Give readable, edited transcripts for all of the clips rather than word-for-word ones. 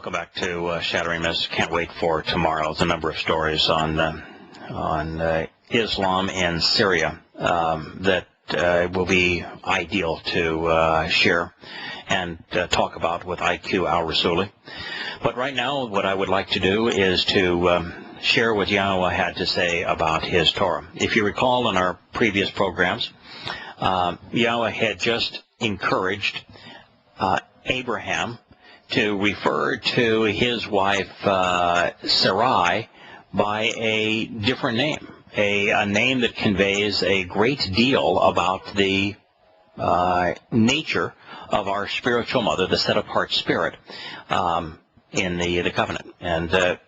Welcome back to Shattering Myths. Can't wait for tomorrow. There's a number of stories on Islam in Syria that will be ideal to share and talk about with IQ al-Rassooli. But right now, what I would like to do is to share what Yahowah had to say about his Torah. If you recall in our previous programs, Yahowah had just encouraged Abraham to refer to his wife Sarai by a different name, a name that conveys a great deal about the nature of our spiritual mother, the set-apart spirit in the covenant, and the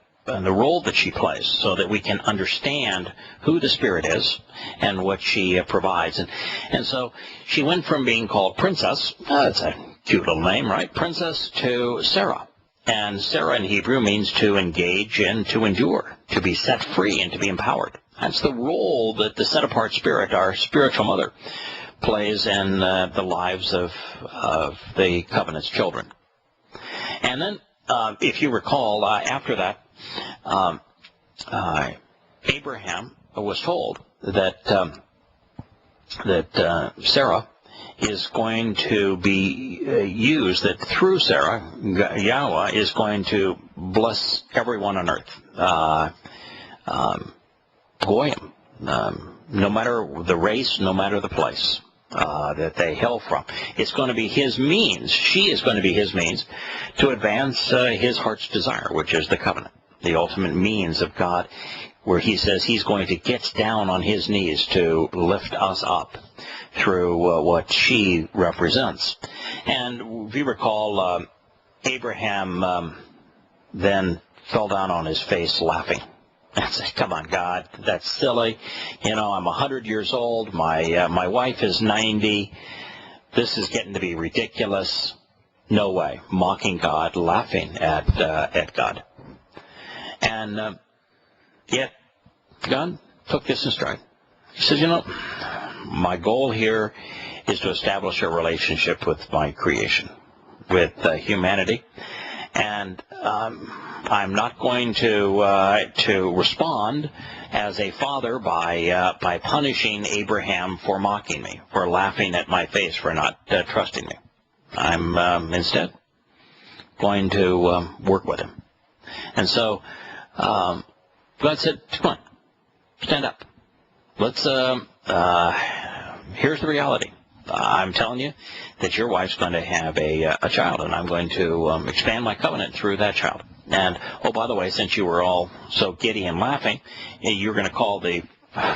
role that she plays, so that we can understand who the spirit is and what she provides. And so she went from being called princess, that's a cute little name, right? Princess, to Sarah. And Sarah in Hebrew means to engage and to endure, to be set free and to be empowered. That's the role that the set-apart spirit, our spiritual mother, plays in the lives of the covenant's children. And then, if you recall, after that, Abraham was told that Sarah is going to be used, that through Sarah, Yahowah is going to bless everyone on earth. Goyim, no matter the race, no matter the place that they hail from. It's going to be his means, she is going to be his means to advance his heart's desire, which is the covenant, the ultimate means of God, where he says he's going to get down on his knees to lift us up through what she represents. And if you recall, Abraham then fell down on his face laughing. I said, come on, God, that's silly. You know, I'm 100 years old. My wife is 90. This is getting to be ridiculous. No way. Mocking God, laughing at God. And yet, God took this in stride. He says, you know, my goal here is to establish a relationship with my creation, with humanity. And I'm not going to respond as a father by punishing Abraham for mocking me, for laughing at my face, for not trusting me. I'm instead going to work with him. And so God said, come on, stand up. Let's. Here's the reality. I'm telling you that your wife's going to have a child, and I'm going to expand my covenant through that child. And, oh, by the way, since you were all so giddy and laughing, you're going to call the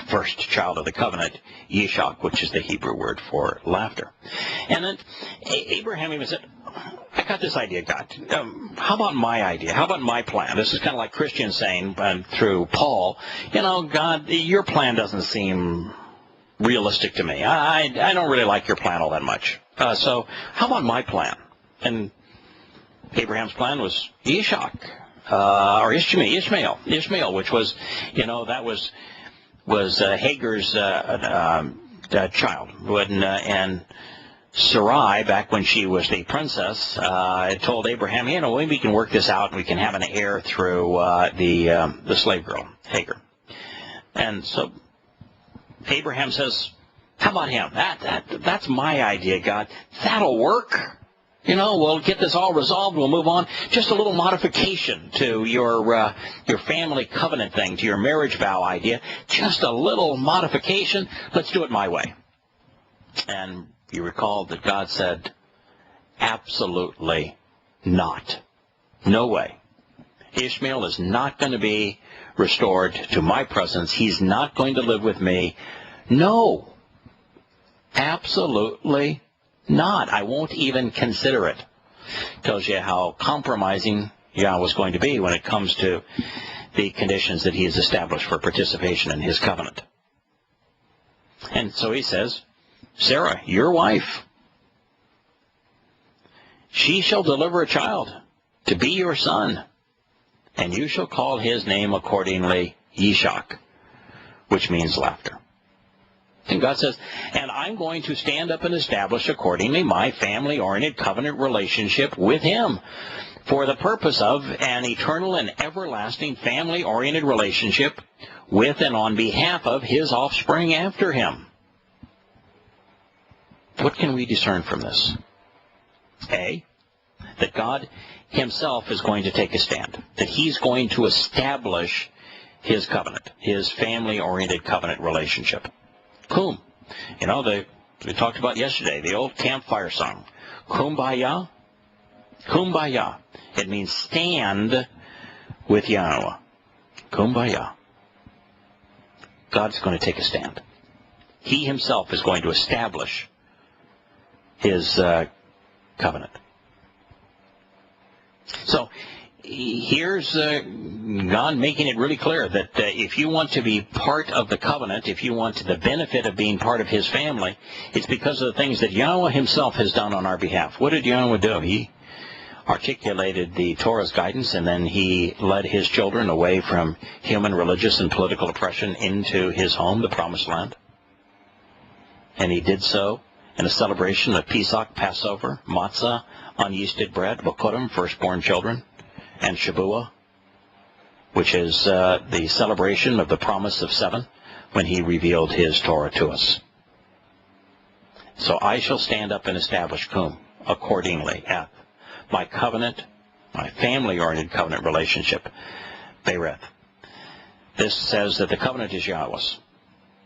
first child of the covenant Yishak, which is the Hebrew word for laughter. And then Abraham even said, I got this idea, God. How about my idea? How about my plan? This is kind of like Christians saying through Paul, you know, God, your plan doesn't seem realistic to me. I don't really like your plan all that much. So how about my plan? And Abraham's plan was Ishak, or Ishmael, which was, you know, that was Hagar's child. And Sarai, back when she was the princess, told Abraham, you know, maybe we can work this out and we can have an heir through the slave girl, Hagar. And so Abraham says, how about him? That's my idea, God. That'll work. You know, we'll get this all resolved. We'll move on. Just a little modification to your family covenant thing, to your marriage vow idea. Just a little modification. Let's do it my way. And you recall that God said, absolutely not. No way. Ishmael is not going to be restored to my presence. He's not going to live with me. No. Absolutely not. I won't even consider it. Tells you how compromising Yahweh was going to be when it comes to the conditions that he has established for participation in his covenant. And so he says, Sarah, your wife, she shall deliver a child to be your son, and you shall call his name accordingly Yishak, which means laughter. And God says, and I'm going to stand up and establish accordingly my family-oriented covenant relationship with him. for the purpose of an eternal and everlasting family-oriented relationship with and on behalf of his offspring after him. What can we discern from this? A, that God himself is going to take a stand, that he's going to establish his covenant, his family-oriented covenant relationship. Kum. You know, we talked about yesterday, the old campfire song, Kumbaya. Kumbaya. It means stand with Yahowah. Kumbaya. God's going to take a stand. He himself is going to establish his covenant. So here's God making it really clear that if you want to be part of the covenant, if you want the benefit of being part of his family, it's because of the things that Yahowah himself has done on our behalf. What did Yahowah do? He articulated the Torah's guidance, and then he led his children away from human, religious, and political oppression into his home, the Promised Land. And he did so in a celebration of Pesach, Passover, matzah, unyeasted bread, Bokurim, firstborn children, and Shavuah, which is the celebration of the promise of 7, when he revealed his Torah to us. So I shall stand up and establish Kum accordingly at my covenant, my family-oriented covenant relationship, Bereth. This says that the covenant is Yahowah's.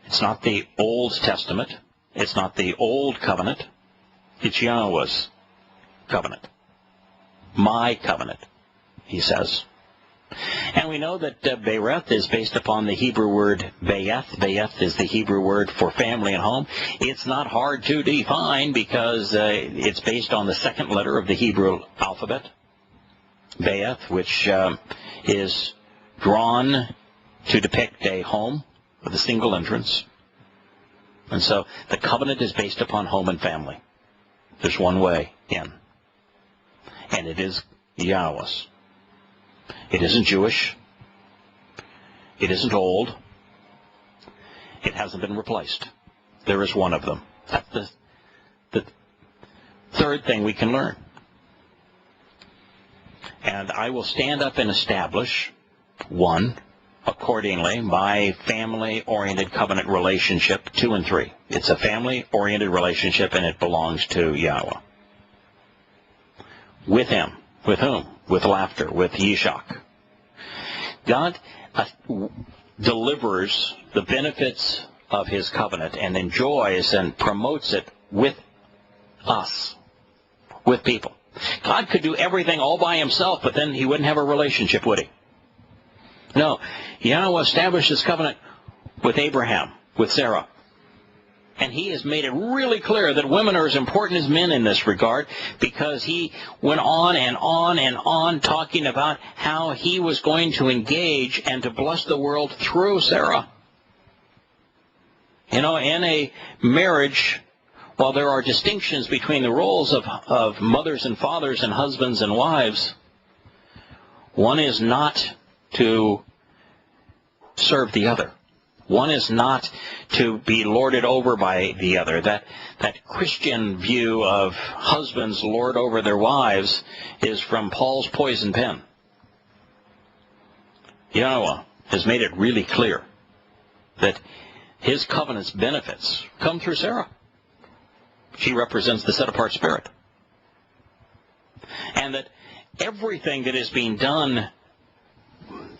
It's not the Old Testament. It's not the Old Covenant. It's Yahowah's covenant. My covenant, he says. And we know that Bereth is based upon the Hebrew word Bayeth. Bayeth is the Hebrew word for family and home. It's not hard to define because it's based on the second letter of the Hebrew alphabet, Bayeth, which is drawn to depict a home with a single entrance. And so the covenant is based upon home and family. There's one way in. And it is Yahowah's. It isn't Jewish. It isn't old. It hasn't been replaced. There is one of them. That's the third thing we can learn. And I will stand up and establish, 1, accordingly, my family-oriented covenant relationship, 2 and 3. It's a family-oriented relationship, and it belongs to Yahowah. With him. With whom? With laughter. With Yishak. God delivers the benefits of his covenant and enjoys and promotes it with us. With people. God could do everything all by himself, but then he wouldn't have a relationship, would he? No. Yahowah established his covenant with Abraham, with Sarah. And he has made it really clear that women are as important as men in this regard, because he went on and on and on talking about how he was going to engage and to bless the world through Sarah. You know, in a marriage, while there are distinctions between the roles of mothers and fathers and husbands and wives, one is not to serve the other. One is not to be lorded over by the other. That Christian view of husbands lord over their wives is from Paul's poison pen. Yahowah has made it really clear that his covenant's benefits come through Sarah. She represents the set-apart spirit. And that everything that is being done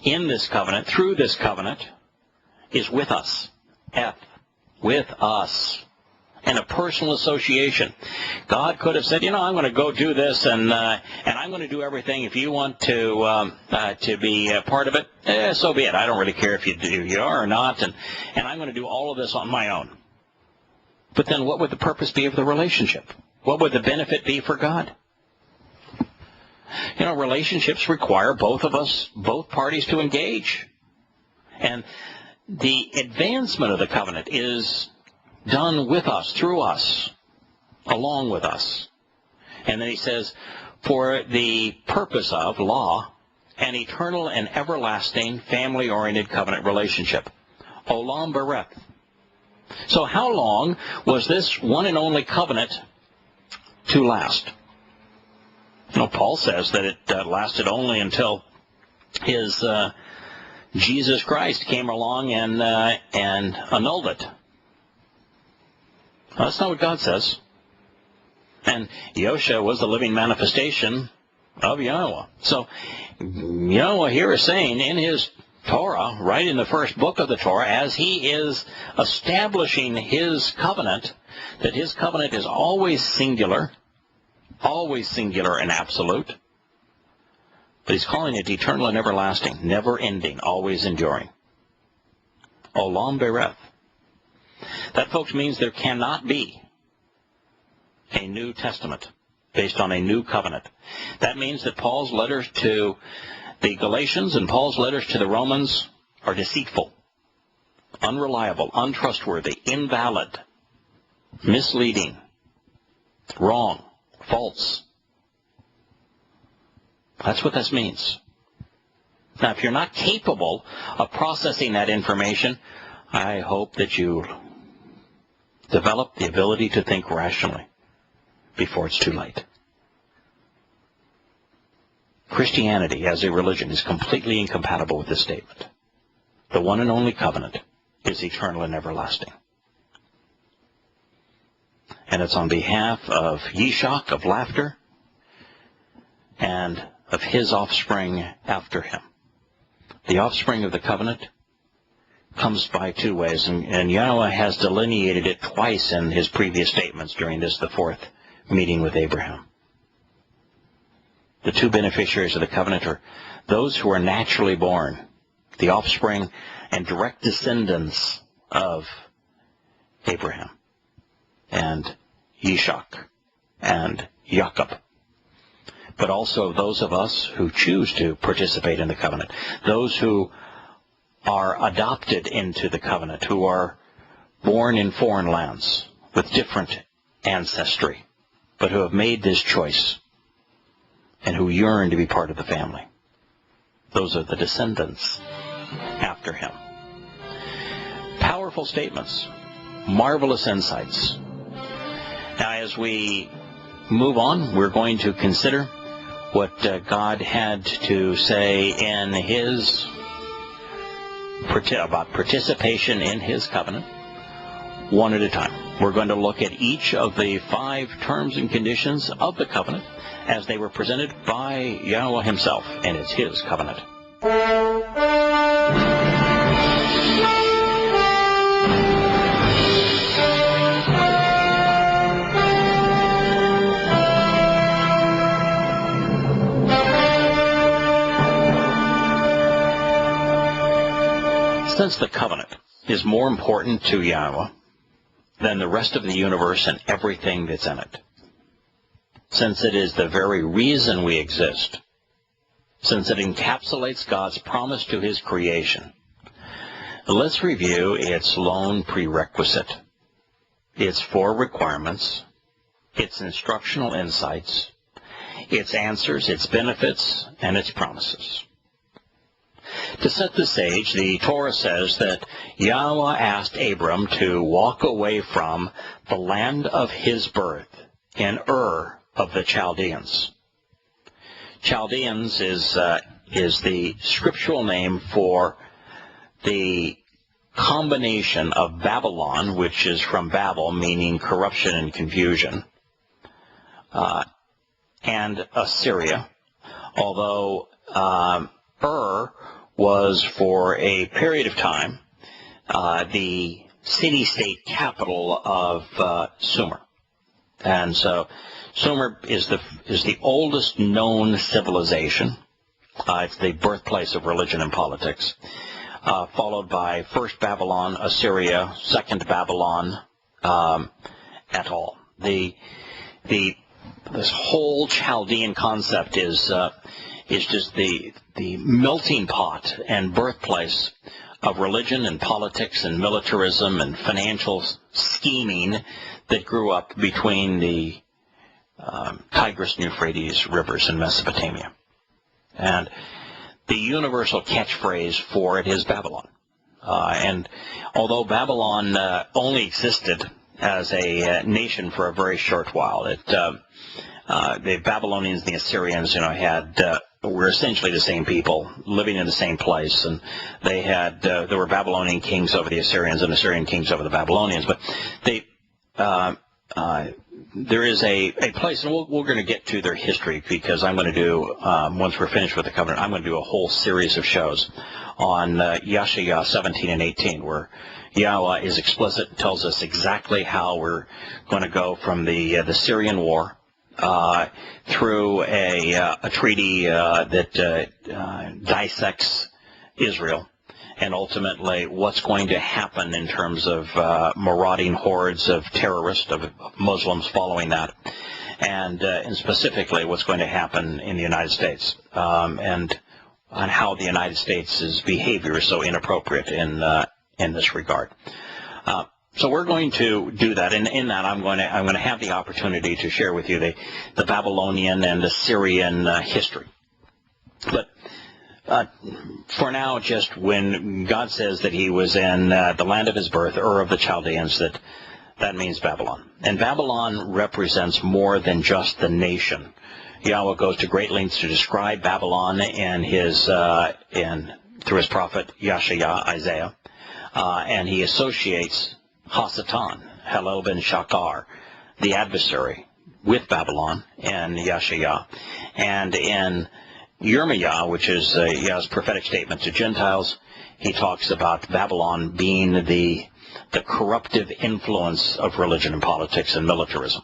in this covenant, through this covenant, is with us. With us. And a personal association. God could have said, you know, I'm going to go do this, and I'm going to do everything. If you want to be a part of it, so be it. I don't really care if you are or not, and I'm going to do all of this on my own. But then what would the purpose be of the relationship? What would the benefit be for God? You know, relationships require both of us, both parties to engage. And the advancement of the covenant is done with us, through us, along with us. And then he says, for the purpose of law, an eternal and everlasting family-oriented covenant relationship. Olam Bereth. So how long was this one and only covenant to last? Paul says that it lasted only until his Jesus Christ came along and annulled it. Well, that's not what God says. And Yosha was the living manifestation of Yahowah. So Yahowah here is saying in his Torah, right in the first book of the Torah, as he is establishing his covenant, that his covenant is always singular and absolute. But he's calling it eternal and everlasting, never ending, always enduring. Olam bereth. That, folks, means there cannot be a New Testament based on a new covenant. That means that Paul's letters to the Galatians and Paul's letters to the Romans are deceitful, unreliable, untrustworthy, invalid, misleading, wrong, false. That's what this means. Now, if you're not capable of processing that information, I hope that you develop the ability to think rationally before it's too late. Christianity as a religion is completely incompatible with this statement. The one and only covenant is eternal and everlasting. And it's on behalf of Yishak, of laughter, and of his offspring after him. The offspring of the covenant comes by two ways, and Yahowah has delineated it twice in his previous statements during this, the fourth meeting with Abraham. The two beneficiaries of the covenant are those who are naturally born, the offspring and direct descendants of Abraham and Yishak and Jacob, but also those of us who choose to participate in the covenant, those who are adopted into the covenant, who are born in foreign lands with different ancestry, but who have made this choice and who yearn to be part of the family. Those are the descendants after him. Powerful statements, marvelous insights. Now, as we move on, we're going to consider what God had to say in his about participation in his covenant, one at a time. We're going to look at each of the 5 terms and conditions of the covenant as they were presented by Yahowah himself, and it's his covenant. Since the covenant is more important to Yahowah than the rest of the universe and everything that's in it, since it is the very reason we exist, since it encapsulates God's promise to his creation, let's review its lone prerequisite, its 4 requirements, its instructional insights, its answers, its benefits, and its promises. To set the stage, the Torah says that Yahowah asked Abram to walk away from the land of his birth in Ur of the Chaldeans. Chaldeans is the scriptural name for the combination of Babylon, which is from Babel, meaning corruption and confusion, and Assyria, although Ur was for a period of time the city-state capital of Sumer. And so Sumer is the oldest known civilization. It's the birthplace of religion and politics, followed by first Babylon, Assyria, second Babylon, et al. This whole Chaldean concept is just the melting pot and birthplace of religion and politics and militarism and financial scheming that grew up between the Tigris and Euphrates rivers in Mesopotamia. And the universal catchphrase for it is Babylon. And although Babylon only existed as a nation for a very short while, the Babylonians and the Assyrians, were essentially the same people living in the same place, and there were Babylonian kings over the Assyrians and Assyrian kings over the Babylonians. But there is a place, and we're going to get to their history, because I'm going to do, once we're finished with the covenant, I'm going to do a whole series of shows on Yahowah 17 and 18, where Yahowah is explicit and tells us exactly how we're going to go from the Syrian war through a treaty that dissects Israel, and ultimately what's going to happen in terms of marauding hordes of terrorists, of Muslims following that, and specifically what's going to happen in the United States, and on how the United States' behavior is so inappropriate in this regard. So we're going to do that, and in that I'm going to have the opportunity to share with you the Babylonian and the Syrian history. But for now, just when God says that he was in the land of his birth, Ur of the Chaldeans, that means Babylon. And Babylon represents more than just the nation. Yahowah goes to great lengths to describe Babylon and through his prophet Isaiah, and he associates Hasatan, Halel ben Shakar, the adversary, with Babylon and Yahowah. And in Yirmiah, which is Yah's prophetic statement to Gentiles, he talks about Babylon being the corruptive influence of religion and politics and militarism.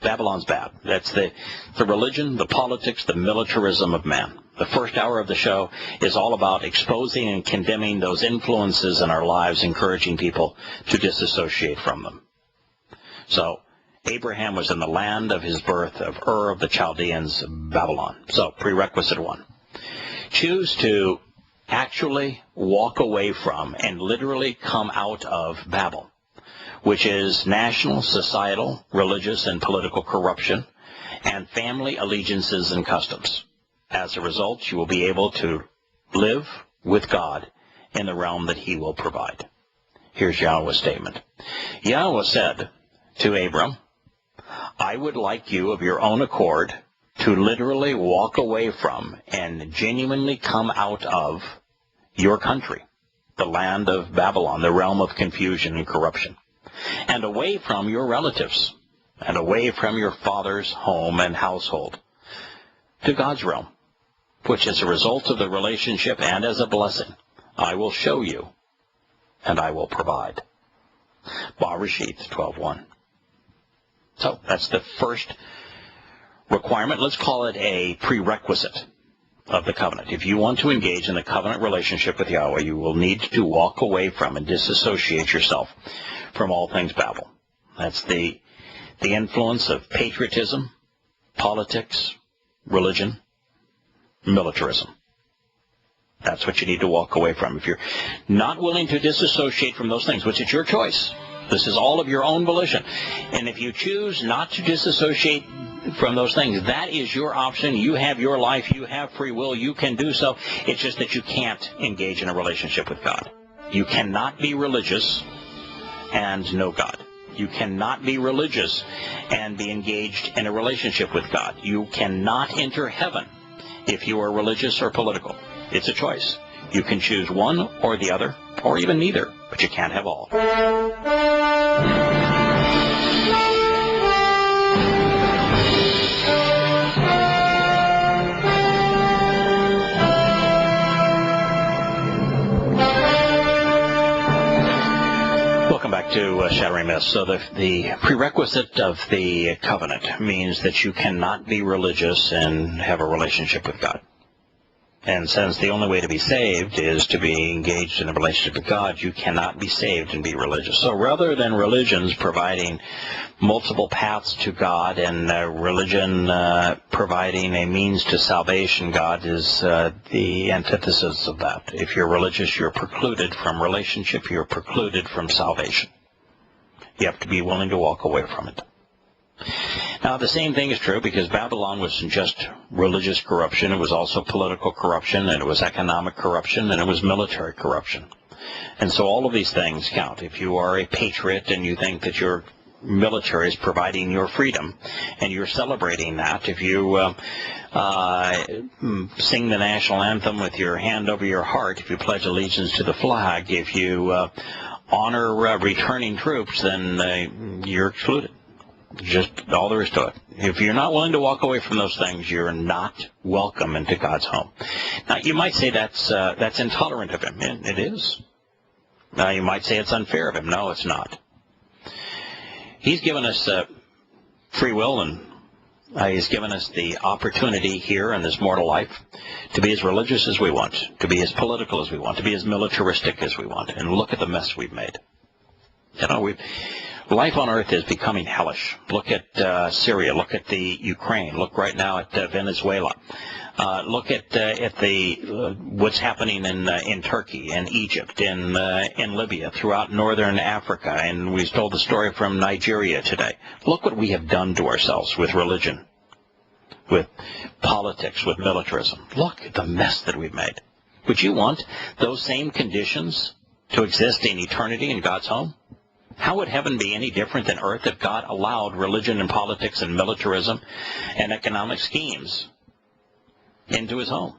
Babylon's bad. That's the religion, the politics, the militarism of man. The first hour of the show is all about exposing and condemning those influences in our lives, encouraging people to disassociate from them. So Abraham was in the land of his birth, of Ur of the Chaldeans, Babylon. So prerequisite 1. Choose to actually walk away from and literally come out of Babel, which is national, societal, religious, and political corruption, and family allegiances and customs. As a result, you will be able to live with God in the realm that he will provide. Here's Yahowah's statement. Yahowah said to Abram, I would like you of your own accord to literally walk away from and genuinely come out of your country, the land of Babylon, the realm of confusion and corruption, and away from your relatives, and away from your father's home and household, to God's realm, which as a result of the relationship and as a blessing, I will show you, and I will provide. Bereshith 12:1. So that's the first requirement. Let's call it a prerequisite of the covenant. If you want to engage in the covenant relationship with Yahowah, you will need to walk away from and disassociate yourself from all things Babel. That's the influence of patriotism, politics, religion, militarism. That's what you need to walk away from. If you're not willing to disassociate from those things, which is your choice, this is all of your own volition. And if you choose not to disassociate from those things, that is your option. You have your life. You have free will. You can do so. It's just that you can't engage in a relationship with God. You cannot be religious and know God. You cannot be religious and be engaged in a relationship with God. You cannot enter heaven if you are religious or political. It's a choice. You can choose one or the other, or even neither, but you can't have all. Welcome back to Shattering Myths. So the prerequisite of the covenant means that you cannot be religious and have a relationship with God. And since the only way to be saved is to be engaged in a relationship with God, you cannot be saved and be religious. So rather than religions providing multiple paths to God and religion providing a means to salvation, God is the antithesis of that. If you're religious, you're precluded from relationship, you're precluded from salvation. You have to be willing to walk away from it. Now, the same thing is true because Babylon wasn't just religious corruption. It was also political corruption, and it was economic corruption, and it was military corruption. And so all of these things count. If you are a patriot and you think that you're military is providing your freedom, and you're celebrating that. If you sing the national anthem with your hand over your heart, if you pledge allegiance to the flag, if you honor returning troops, then you're excluded. Just all there is to it. If you're not willing to walk away from those things, you're not welcome into God's home. Now, you might say that's intolerant of him. It is. Now, you might say it's unfair of him. No, it's not. He's given us free will, and he's given us the opportunity here in this mortal life to be as religious as we want, to be as political as we want, to be as militaristic as we want. And look at the mess we've made. You know, life on earth is becoming hellish. Look at Syria. Look at the Ukraine. Look right now at Venezuela. Look at what's happening in Turkey, in Egypt, in Libya, throughout northern Africa, and we told the story from Nigeria today. Look what we have done to ourselves with religion, with politics, with militarism. Look at the mess that we've made. Would you want those same conditions to exist in eternity in God's home? How would heaven be any different than earth if God allowed religion and politics and militarism and economic schemes into his home?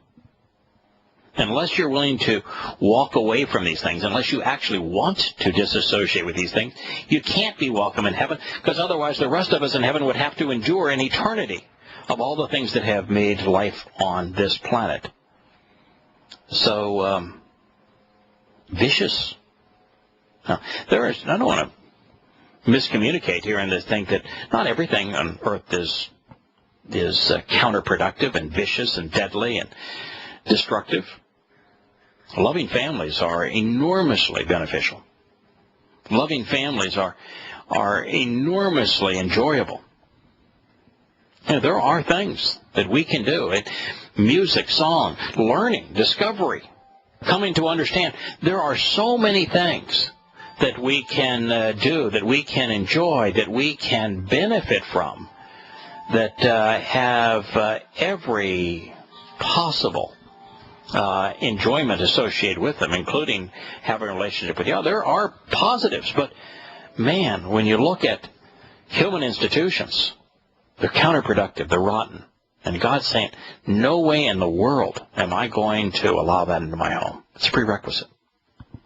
Unless you're willing to walk away from these things, unless you actually want to disassociate with these things, you can't be welcome in heaven, because otherwise the rest of us in heaven would have to endure an eternity of all the things that have made life on this planet so vicious. Now, I don't want to miscommunicate here and to think that not everything on earth is counterproductive and vicious and deadly and destructive. Loving families are enormously beneficial. Loving families are enormously enjoyable. You know, there are things that we can do. Music, song, learning, discovery, coming to understand. There are so many things that we can do, that we can enjoy, that we can benefit from, that have every possible enjoyment associated with them, including having a relationship with God. There are positives, but man, when you look at human institutions, they're counterproductive, they're rotten. And God's saying, no way in the world am I going to allow that into my home. It's a prerequisite.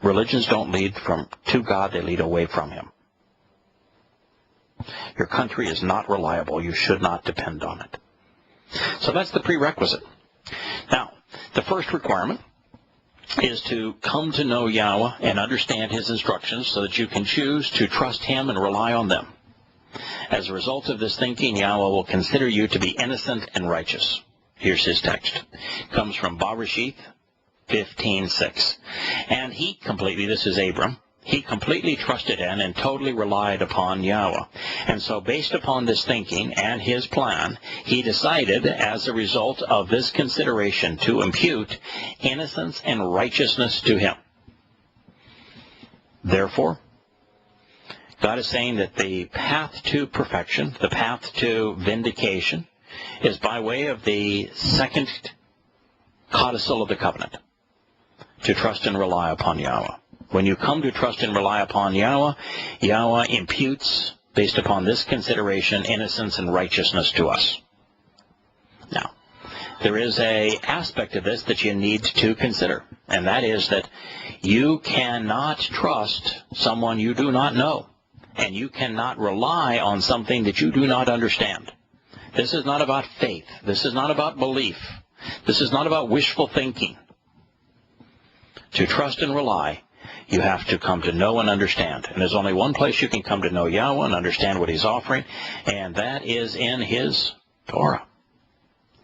Religions don't lead to God, they lead away from him. Your country is not reliable. You should not depend on it. So that's the prerequisite. Now, the first requirement is to come to know Yahowah and understand his instructions so that you can choose to trust him and rely on them. As a result of this thinking, Yahowah will consider you to be innocent and righteous. Here's his text. It comes from Bereshith 15:6. And he completely, this is Abram, he completely trusted in and totally relied upon Yahowah. And so based upon this thinking and his plan, he decided as a result of this consideration to impute innocence and righteousness to him. Therefore, God is saying that the path to perfection, the path to vindication, is by way of the second codicil of the covenant, to trust and rely upon Yahowah. When you come to trust and rely upon Yahowah, Yahowah imputes, based upon this consideration, innocence and righteousness to us. Now, there is an aspect of this that you need to consider, and that is that you cannot trust someone you do not know, and you cannot rely on something that you do not understand. This is not about faith. This is not about belief. This is not about wishful thinking. To trust and rely, you have to come to know and understand. And there's only one place you can come to know Yahowah and understand what he's offering, and that is in his Torah.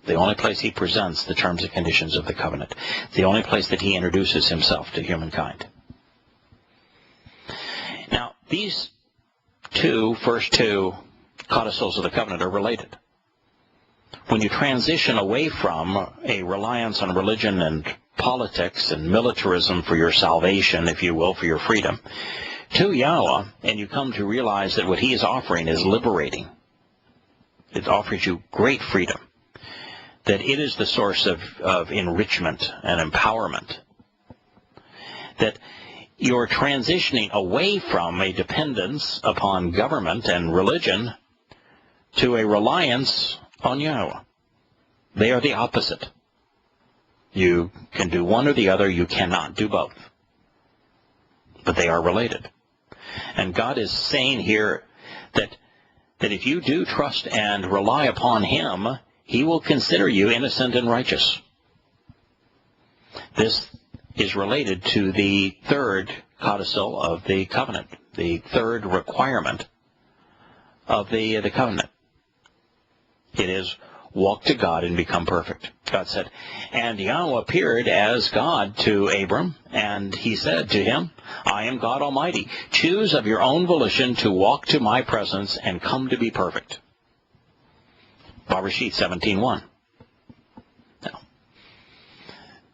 The only place he presents the terms and conditions of the covenant. The only place that he introduces himself to humankind. Now, these first two codicils of the covenant are related. When you transition away from a reliance on religion and politics and militarism for your salvation, if you will, for your freedom, to Yahowah, and you come to realize that what he is offering is liberating. It offers you great freedom. That it is the source of enrichment and empowerment. That you're transitioning away from a dependence upon government and religion to a reliance on Yahowah. They are the opposite. You can do one or the other. You cannot do both. But they are related. And God is saying here that if you do trust and rely upon Him, He will consider you innocent and righteous. This is related to the third codicil of the covenant, the third requirement of the covenant. It is walk to God and become perfect. God said, and Yahowah appeared as God to Abram, and He said to him, I am God Almighty. Choose of your own volition to walk to my presence and come to be perfect. Bereshit 17:1. Now,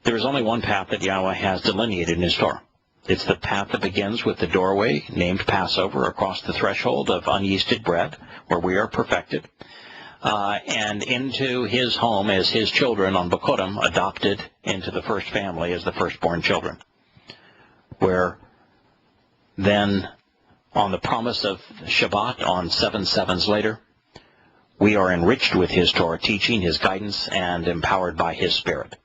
there is only one path that Yahowah has delineated in His Torah. It's the path that begins with the doorway named Passover across the threshold of unyeasted bread, where we are perfected, and into His home as His children on Bakodim, adopted into the first family as the firstborn children, where then on the promise of Shabbat on 7 sevens later, we are enriched with His Torah teaching, His guidance, and empowered by His Spirit.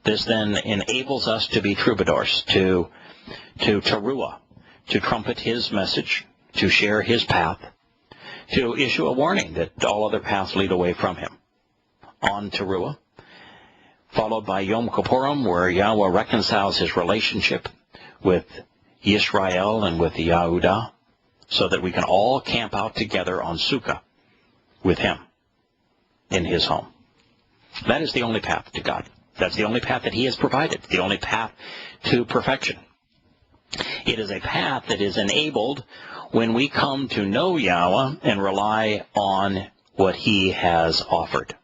This then enables us to be troubadours, to teruah, to trumpet His message, to share His path, to issue a warning that all other paths lead away from Him. On teruah, followed by Yom Kippurim, where Yahowah reconciles His relationship with Yisrael and with the Yehudah, so that we can all camp out together on Sukkah with Him in His home. That is the only path to God. That's the only path that He has provided, the only path to perfection. It is a path that is enabled when we come to know Yahowah and rely on what He has offered.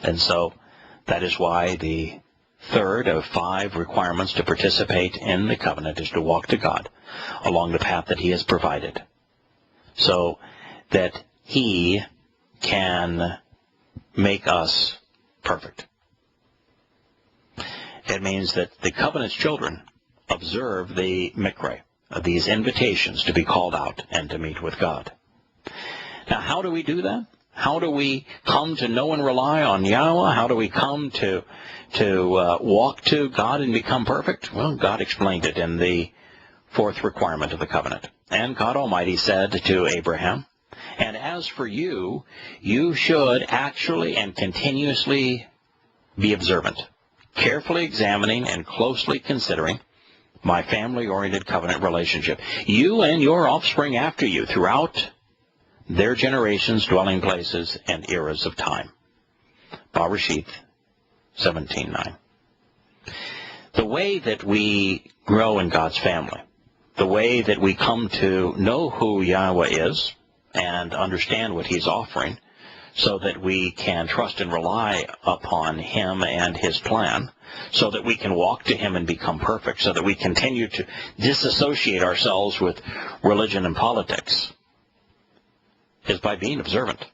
And so that is why the third of 5 requirements to participate in the covenant is to walk to God along the path that He has provided, so that He can make us perfect. It means that the covenant's children observe the mikra, these invitations to be called out and to meet with God. Now, how do we do that? How do we come to know and rely on Yahowah? How do we come to walk to God and become perfect? Well, God explained it in the 4th requirement of the covenant. And God Almighty said to Abraham, and as for you, you should actually and continuously be observant, carefully examining and closely considering my family-oriented covenant relationship, you and your offspring after you throughout their generations, dwelling places, and eras of time. Bereshit 17:9. The way that we grow in God's family, the way that we come to know who Yahowah is and understand what He's offering, so that we can trust and rely upon Him and His plan, so that we can walk to Him and become perfect, so that we continue to disassociate ourselves with religion and politics, is by being observant.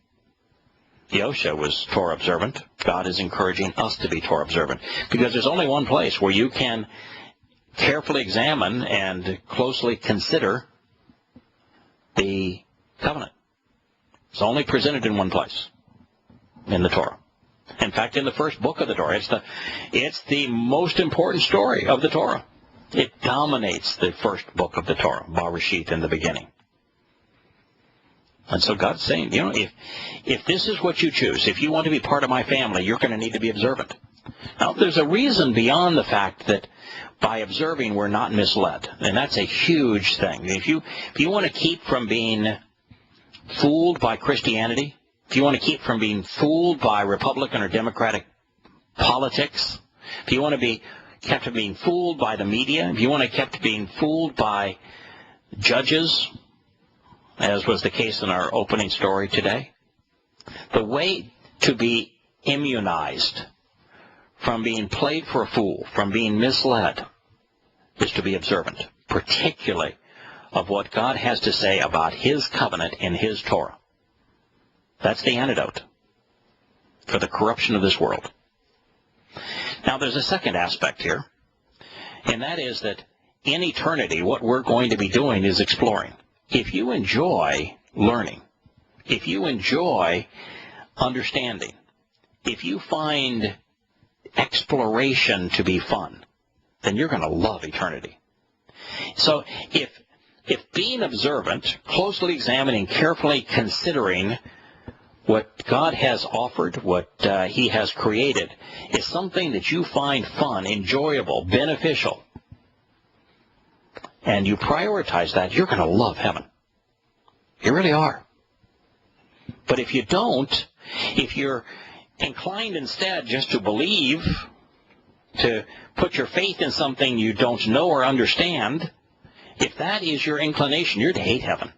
Yosha was Torah observant. God is encouraging us to be Torah observant, because there's only one place where you can carefully examine and closely consider the covenant. It's only presented in one place, in the Torah. In fact, in the first book of the Torah, it's the most important story of the Torah. It dominates the first book of the Torah, Bereshit, in the beginning. And so God's saying, if this is what you choose, if you want to be part of my family, you're going to need to be observant. Now, there's a reason beyond the fact that by observing we're not misled, and that's a huge thing. If you want to keep from being fooled by Christianity, if you want to keep from being fooled by Republican or Democratic politics, if you want to be kept from being fooled by the media, if you want to kept being fooled by judges, as was the case in our opening story today, the way to be immunized from being played for a fool, from being misled, is to be observant, particularly of what God has to say about His covenant in His Torah. That's the antidote for the corruption of this world. Now, there's a second aspect here, and that is that in eternity, what we're going to be doing is exploring. If you enjoy learning, if you enjoy understanding, if you find exploration to be fun, then you're going to love eternity. So if being observant, closely examining, carefully considering what God has offered, what he has created, is something that you find fun, enjoyable, beneficial, and you prioritize that, you're going to love heaven. You really are. But if you don't, if you're inclined instead just to believe, to put your faith in something you don't know or understand, if that is your inclination, you're to hate heaven.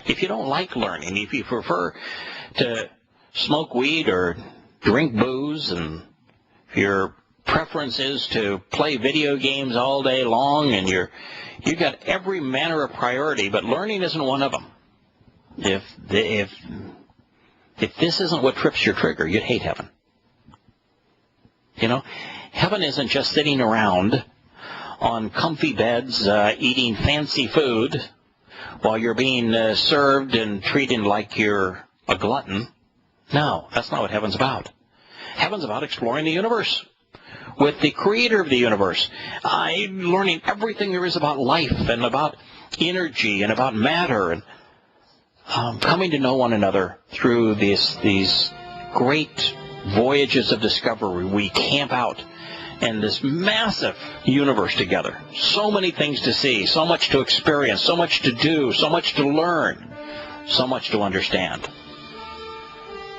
If you don't like learning, if you prefer to smoke weed or drink booze, and if your preference is to play video games all day long, and you've got every manner of priority, but learning isn't one of them. If this isn't what trips your trigger, you'd hate heaven. You know, heaven isn't just sitting around on comfy beds eating fancy food while you're being served and treated like you're a glutton. No, that's not what heaven's about. Heaven's about exploring the universe with the creator of the universe, learning everything there is about life and about energy and about matter, and coming to know one another through these great voyages of discovery. We camp out in this massive universe together. So many things to see, so much to experience, so much to do, so much to learn, so much to understand.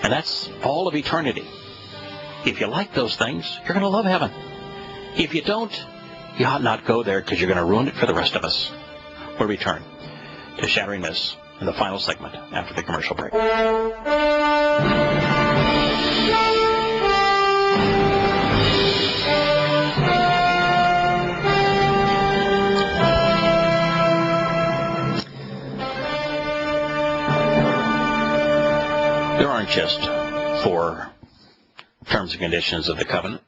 And that's all of eternity. If you like those things, you're going to love heaven. If you don't, you ought not go there, because you're going to ruin it for the rest of us. We'll return to Shattering Myths in the final segment after the commercial break. There aren't just 4 terms and conditions of the covenant.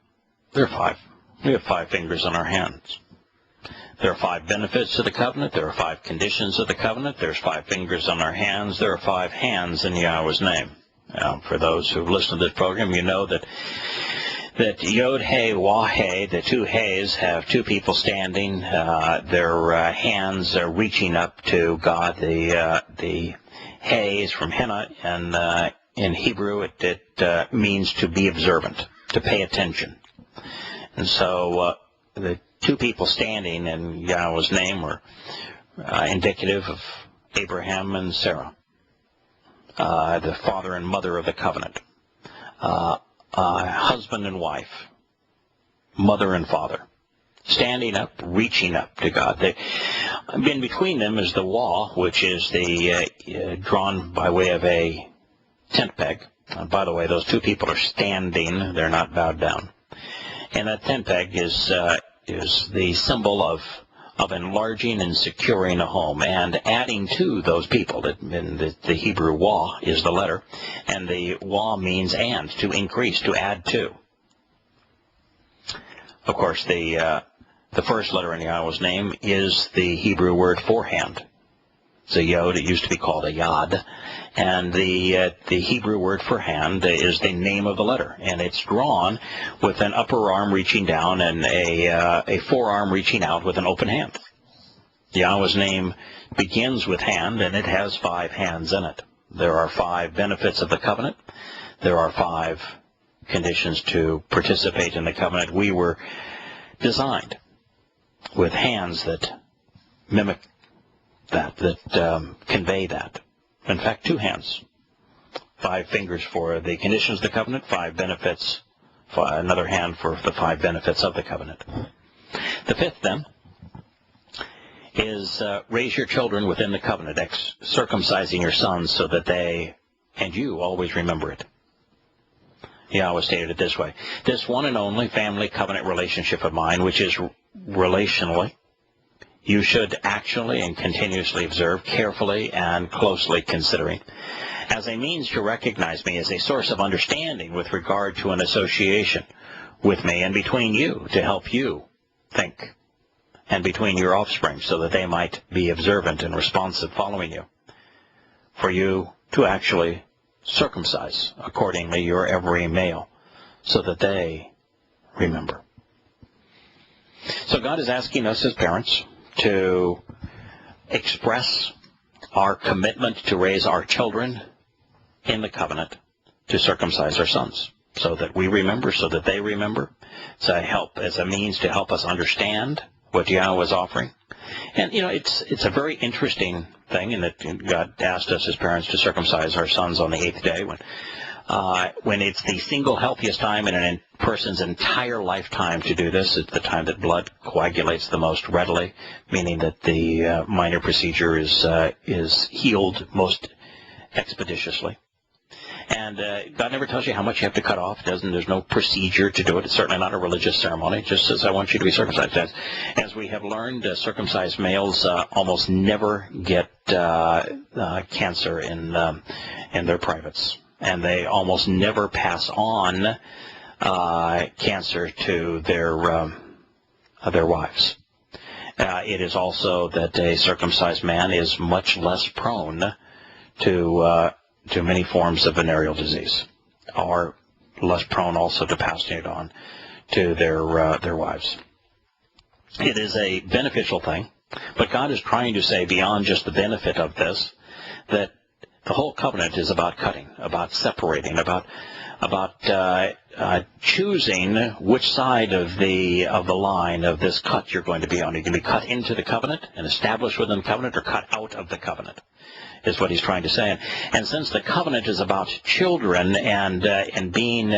There are 5. We have 5 fingers on our hands. There are 5 benefits to the covenant. There are 5 conditions of the covenant. There's 5 fingers on our hands. There are 5 hands in Yahweh's name. For those who've listened to this program, you know that Yod, He, Wah, He, the 2 He's, have 2 people standing. Their hands are reaching up to God. The He is from Henna, and in Hebrew it means to be observant, to pay attention. And so the 2 people standing in Yahweh's name were indicative of Abraham and Sarah, the father and mother of the covenant, husband and wife, mother and father, standing up, reaching up to God. In between them is the wah, which is the drawn by way of a tent peg. By the way, those 2 people are standing; they're not bowed down. And that tent peg is the symbol of enlarging and securing a home, and adding to those people. The Hebrew wah is the letter, and the wah means and, to increase, to add to. Of course, the first letter in Yahweh's name is the Hebrew word for hand. It's a yod. It used to be called a yad. And the Hebrew word for hand is the name of the letter. And it's drawn with an upper arm reaching down and a forearm reaching out with an open hand. Yahweh's name begins with hand, and it has 5 hands in it. There are 5 benefits of the covenant. There are 5 conditions to participate in the covenant. We were designed with hands that mimic that convey that. In fact, 2 hands. 5 fingers for the conditions of the covenant, 5 benefits, another hand for the 5 benefits of the covenant. The 5th, then, is raise your children within the covenant, circumcising your sons so that they and you always remember it. Yahweh stated it this way: this one and only family covenant relationship of mine, which is relationally, you should actually and continuously observe, carefully and closely considering, as a means to recognize me as a source of understanding with regard to an association with me and between you, to help you think and between your offspring, so that they might be observant and responsive following you, for you to actually circumcise accordingly your every male, so that they remember. So God is asking us as parents to express our commitment to raise our children in the covenant, to circumcise our sons, so that we remember, so that they remember. It's a help, as a means to help us understand what Yahowah is offering. And, it's a very interesting thing in that God asked us as parents to circumcise our sons on the 8th day, when it's the single healthiest time in a person's entire lifetime to do this. It's the time that blood coagulates the most readily, meaning that the minor procedure is healed most expeditiously. And God never tells you how much you have to cut off. There's no procedure to do it. It's certainly not a religious ceremony. It just says, I want you to be circumcised. As we have learned, circumcised males almost never get cancer in their privates. And they almost never pass on cancer to their wives. It is also that a circumcised man is much less prone to many forms of venereal disease, or less prone also to passing it on to their wives. It is a beneficial thing, but God is trying to say, beyond just the benefit of this, that the whole covenant is about cutting, about separating, about choosing which side of the line of this cut you're going to be on. You're going to be cut into the covenant and established within the covenant, or cut out of the covenant, is what he's trying to say. And since the covenant is about children and being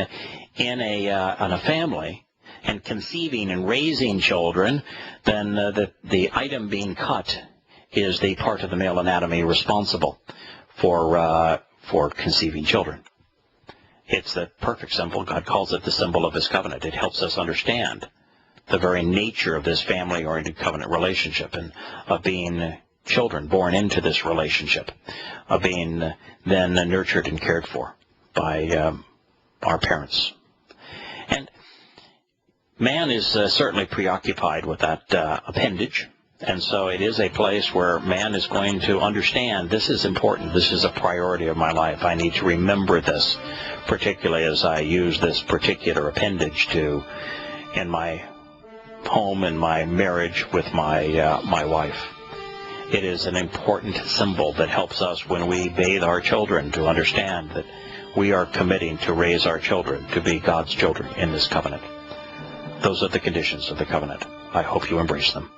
in a family and conceiving and raising children, then the item being cut is the part of the male anatomy responsible for conceiving children. It's the perfect symbol. God calls it the symbol of his covenant. It helps us understand the very nature of this family-oriented covenant relationship, and of being children born into this relationship, of being then nurtured and cared for by our parents. And man is certainly preoccupied with that appendage. And so it is a place where man is going to understand, this is important, this is a priority of my life. I need to remember this, particularly as I use this particular appendage in my home, in my marriage with my wife. It is an important symbol that helps us when we bathe our children to understand that we are committing to raise our children to be God's children in this covenant. Those are the conditions of the covenant. I hope you embrace them.